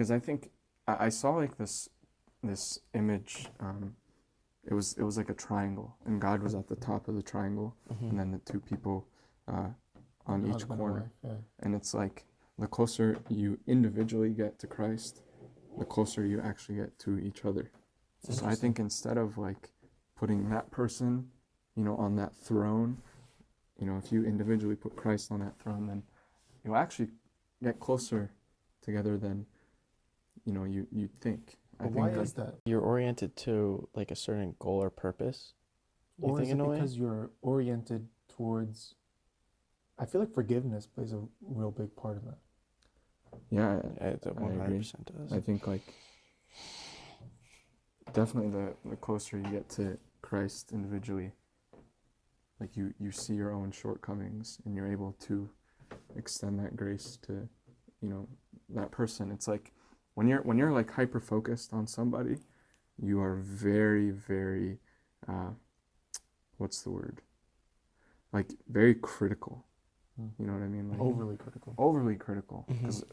because I think I saw like this image. It was like a triangle, and God was at the top of the triangle, and then the two people on each corner. And it's like the closer you individually get to Christ, the closer you actually get to each other. So I think instead of like putting that person, on that throne, if you individually put Christ on that throne, then you'll actually get closer together than, you'd think. But why is that? You're oriented to like a certain goal or purpose? Or is it because you're oriented towards, I feel like forgiveness plays a real big part of that. Yeah, It 100% does. I think like definitely the closer you get to Christ individually, like you see your own shortcomings and you're able to extend that grace to, that person. It's like when you're like hyper focused on somebody, you are very, very, what's the word? Like very critical. You know what I mean? Like Overly critical. Overly critical. Because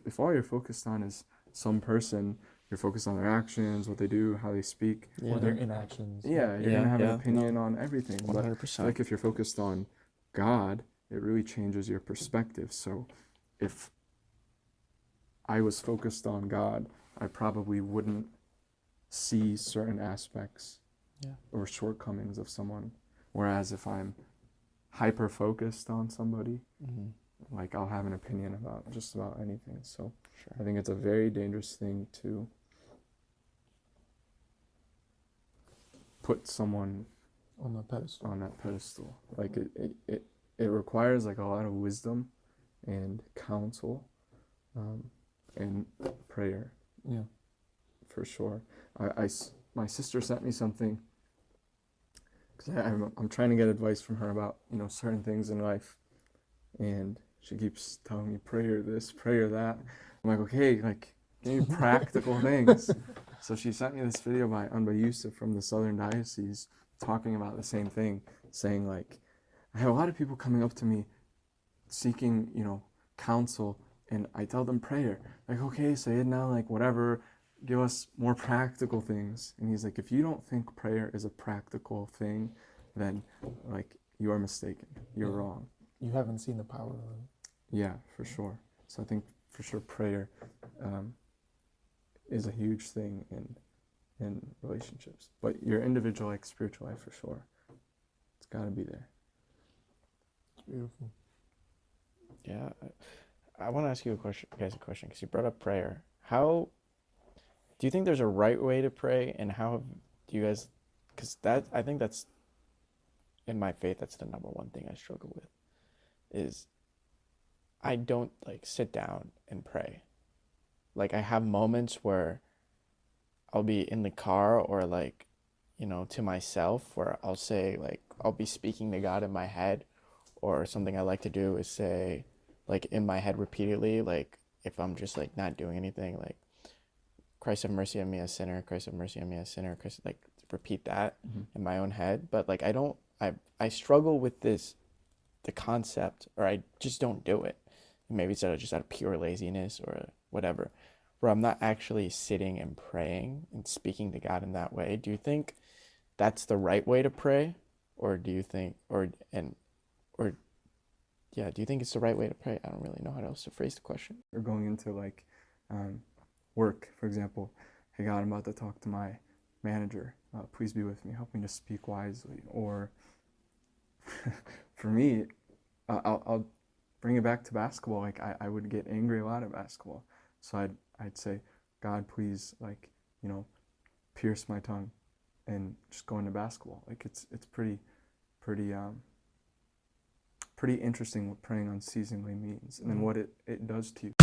if all you're focused on is some person, you're focused on their actions, what they do, how they speak. Or their inactions. Yeah, you're going to have an opinion on everything. 100%. But like if you're focused on God, it really changes your perspective. So if I was focused on God, I probably wouldn't see certain aspects or shortcomings of someone. Whereas if I'm hyper focused on somebody, like I'll have an opinion about just about anything. So I think it's a very dangerous thing to put someone on that pedestal. Like it requires like a lot of wisdom and counsel and prayer. Yeah, for sure. My sister sent me something because I'm trying to get advice from her about certain things in life, and she keeps telling me prayer this, prayer that. I'm like, okay, like give me practical things. So she sent me this video by Anba Yusuf from the Southern Diocese talking about the same thing, saying like, I have a lot of people coming up to me seeking, counsel, and I tell them prayer. Like, okay, say it now, like whatever, give us more practical things. And he's like, if you don't think prayer is a practical thing, then like you are mistaken. You're wrong. You haven't seen the power of it. Yeah, for sure. So I think for sure prayer is a huge thing in relationships. But your individual like spiritual life for sure, it's got to be there. It's beautiful. Yeah, I want to ask you guys a question because you brought up prayer. How do you think there's a right way to pray, and how do you guys? Because I think that's in my faith. That's the number one thing I struggle with. Is I don't like sit down and pray. Like I have moments where I'll be in the car or like, to myself, where I'll say like I'll be speaking to God in my head, or something I like to do is say like in my head repeatedly, like if I'm just like not doing anything, like Christ have mercy on me a sinner, Christ have mercy on me a sinner, Christ, like repeat that in my own head. But like I struggle with the concept, or I just don't do it. Maybe it's just out of pure laziness or whatever, where I'm not actually sitting and praying and speaking to God in that way. Do you think that's the right way to pray? Or do you think, do you think it's the right way to pray? I don't really know how else to phrase the question. Or going into like work, for example. Hey God, I'm about to talk to my manager. Please be with me. Help me to speak wisely. Or for me, I'll bring it back to basketball. Like I would get angry a lot at basketball. So I'd say, God, please, like, pierce my tongue and just go into basketball. Like it's pretty interesting what praying unceasingly means, and then what it does to you.